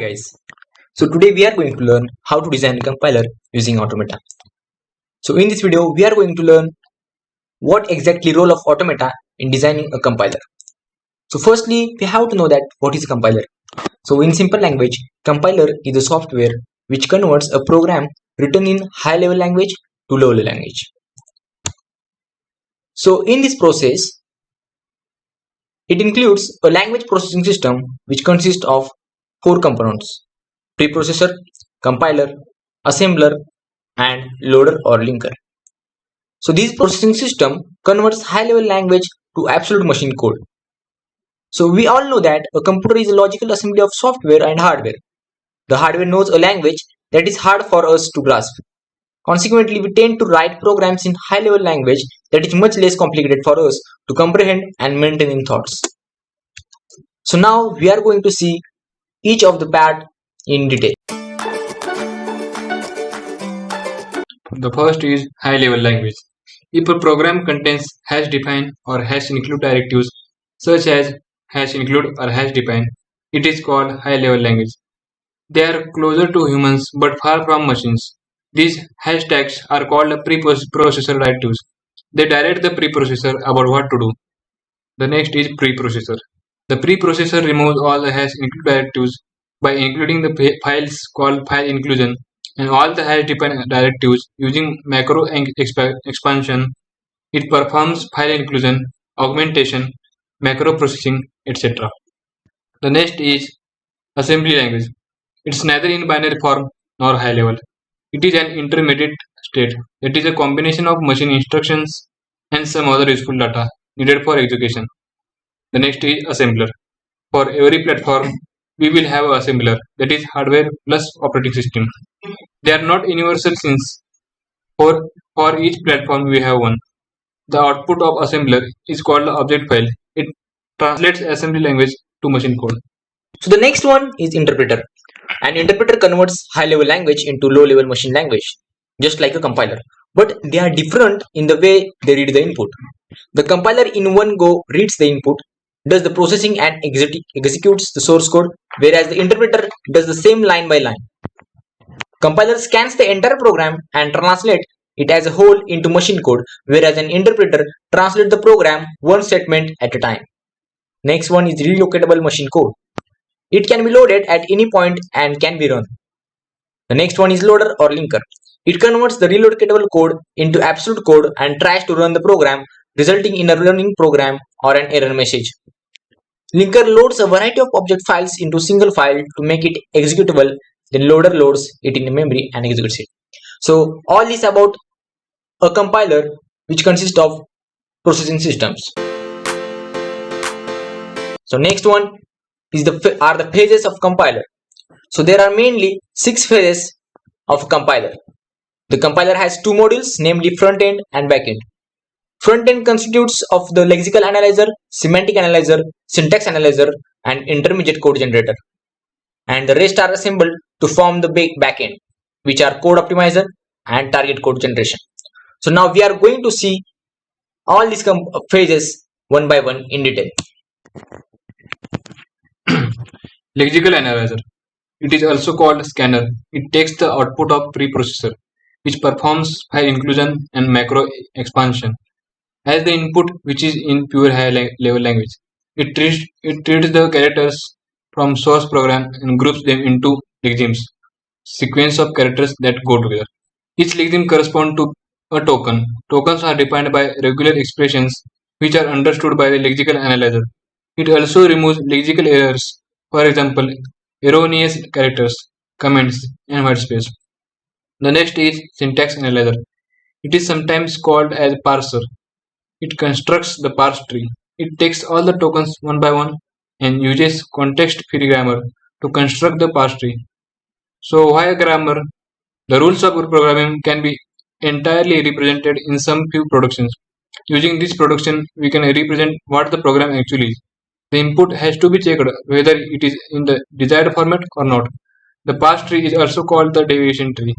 guys, so today we are going to learn how to design a compiler using Automata. So in this video we are going to learn what exactly role of Automata in designing a compiler. So firstly we have to know that what is a compiler. So in simple language, compiler is a software which converts a program written in high level language to low level language. So in this process it includes a language processing system which consists of four components: preprocessor, compiler, assembler, and loader or linker. So this processing system converts high level language to absolute machine code. So we all know that a computer is a logical assembly of software and hardware. The hardware knows a language that is hard for us to grasp. Consequently, we tend to write programs in high level language that is much less complicated for us to comprehend and maintain in thoughts. So now we are going to see each of the part in detail. The first is high-level language. If a program contains hash define or hash include directives such as hash include or hash define, it is called high-level language. They are closer to humans but far from machines. These hashtags are called preprocessor directives. They direct the preprocessor about what to do. The next is preprocessor. The preprocessor removes all the hash include directives by including the files called file inclusion and all the hash define directives using macro expansion. It performs file inclusion, augmentation, macro processing, etc. The next is assembly language. It's neither in binary form nor high level. It is an intermediate state that is a combination of machine instructions and some other useful data needed for execution. The next is assembler. For every platform, we will have an assembler, that is hardware plus operating system. They are not universal since for each platform we have one. The output of assembler is called the object file. It translates assembly language to machine code. So the next one is interpreter. An interpreter converts high level language into low level machine language, just like a compiler. But they are different in the way they read the input. The compiler in one go reads the input, does the processing and executes the source code, whereas the interpreter does the same line by line. Compiler scans the entire program and translates it as a whole into machine code, whereas an interpreter translates the program one statement at a time. Next one is relocatable machine code. It can be loaded at any point and can be run. The next one is loader or linker. It converts the relocatable code into absolute code and tries to run the program, resulting in a running program or an error message. Linker loads a variety of object files into a single file to make it executable. Then loader loads it in memory and executes it. So all this about a compiler which consists of processing systems. So next one is are the phases of compiler. So there are mainly 6 phases of compiler. The compiler has two modules, namely front end and back end. Front end constitutes of the lexical analyzer, semantic analyzer, syntax analyzer, and intermediate code generator. And the rest are assembled to form the back end, which are code optimizer and target code generation. So now we are going to see all these phases one by one in detail. Lexical analyzer. It is also called scanner. It takes the output of preprocessor, which performs file inclusion and macro expansion, as the input, which is in pure high level language. It treats the characters from source program and groups them into lexemes, sequence of characters that go together. Each lexeme corresponds to a token. Tokens are defined by regular expressions which are understood by the lexical analyzer. It also removes lexical errors, for example, erroneous characters, comments, and whitespace. The next is syntax analyzer. It is sometimes called as parser. It constructs the parse tree. It takes all the tokens one by one and uses context-free grammar to construct the parse tree. So why a grammar? The rules of programming can be entirely represented in some few productions. Using this production, we can represent what the program actually is. The input has to be checked whether it is in the desired format or not. The parse tree is also called the deviation tree.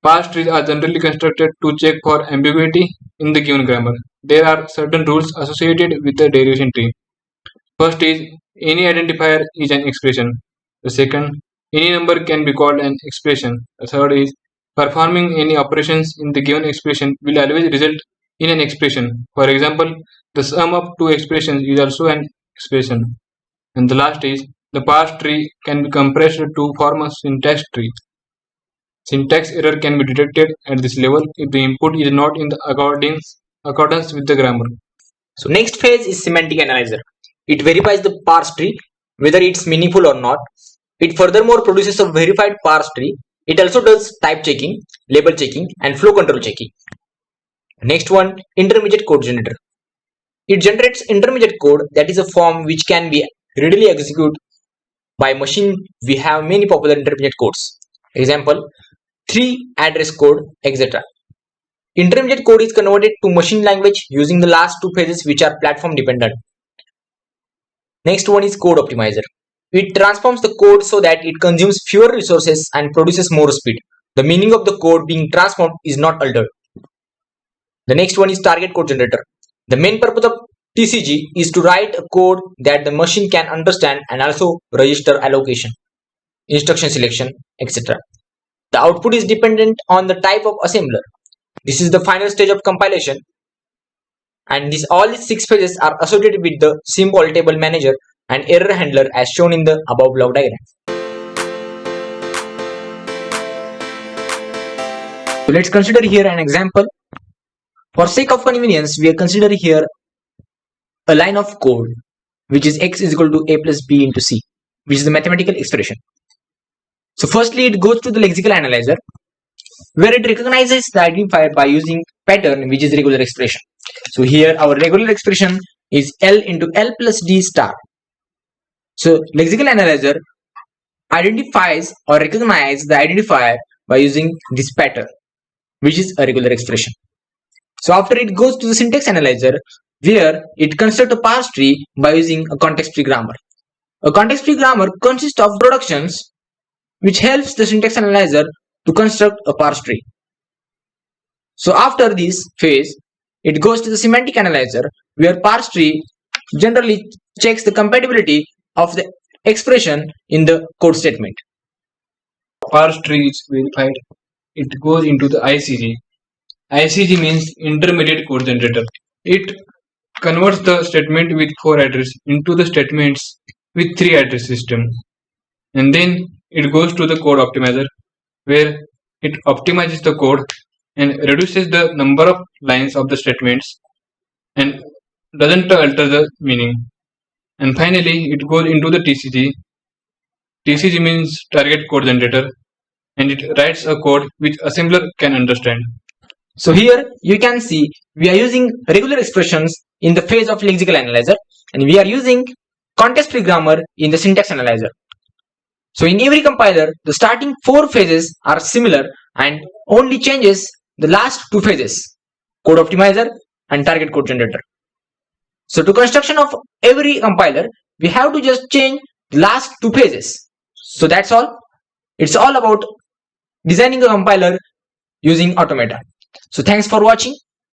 Parse trees are generally constructed to check for ambiguity in the given grammar. There are certain rules associated with the derivation tree. First is any identifier is an expression. The second, any number can be called an expression. The third is performing any operations in the given expression will always result in an expression. For example, the sum of two expressions is also an expression. And the last is the parse tree can be compressed to form a syntax tree. Syntax error can be detected at this level if the input is not in the accordance with the grammar. So next phase is semantic analyzer. It verifies the parse tree, whether it's meaningful or not. It furthermore produces a verified parse tree. It also does type checking, label checking, and flow control checking. Next one, intermediate code generator. It generates intermediate code that is a form which can be readily executed by machine. We have many popular intermediate codes. Example, 3 address code, etc. Intermediate code is converted to machine language using the last two phases which are platform dependent. Next one is code optimizer. It transforms the code so that it consumes fewer resources and produces more speed. The meaning of the code being transformed is not altered. The next one is target code generator. The main purpose of TCG is to write a code that the machine can understand and also register allocation, instruction selection, etc. The output is dependent on the type of assembler. This is the final stage of compilation, and all these 6 phases are associated with the symbol table manager and error handler as shown in the above block diagram. So let's consider here an example. For sake of convenience, we are considering here a line of code which is x is equal to a plus b into c, which is the mathematical expression. So firstly, it goes to the lexical analyzer where it recognizes the identifier by using pattern, which is regular expression. So here our regular expression is L into L plus D star. So lexical analyzer identifies or recognizes the identifier by using this pattern, which is a regular expression. So after it goes to the syntax analyzer where it constructs a parse tree by using a context-free grammar. A context-free grammar consists of introductions which helps the syntax analyzer to construct a parse tree. So after this phase, it goes to the semantic analyzer where parse tree generally checks the compatibility of the expression in the code statement. Parse tree is verified. It goes into the ICG. ICG means intermediate code generator. It converts the statement with 4 address into the statements with 3 address system. And then it goes to the code optimizer where it optimizes the code and reduces the number of lines of the statements and doesn't alter the meaning. And finally, it goes into the TCG. TCG means target code generator, and it writes a code which assembler can understand. So here you can see we are using regular expressions in the phase of lexical analyzer, and we are using context-free grammar in the syntax analyzer. So in every compiler, the starting 4 phases are similar and only changes the last 2 phases, code optimizer and target code generator. So to construction of every compiler, we have to just change the last 2 phases. So that's all. It's all about designing a compiler using Automata. So thanks for watching.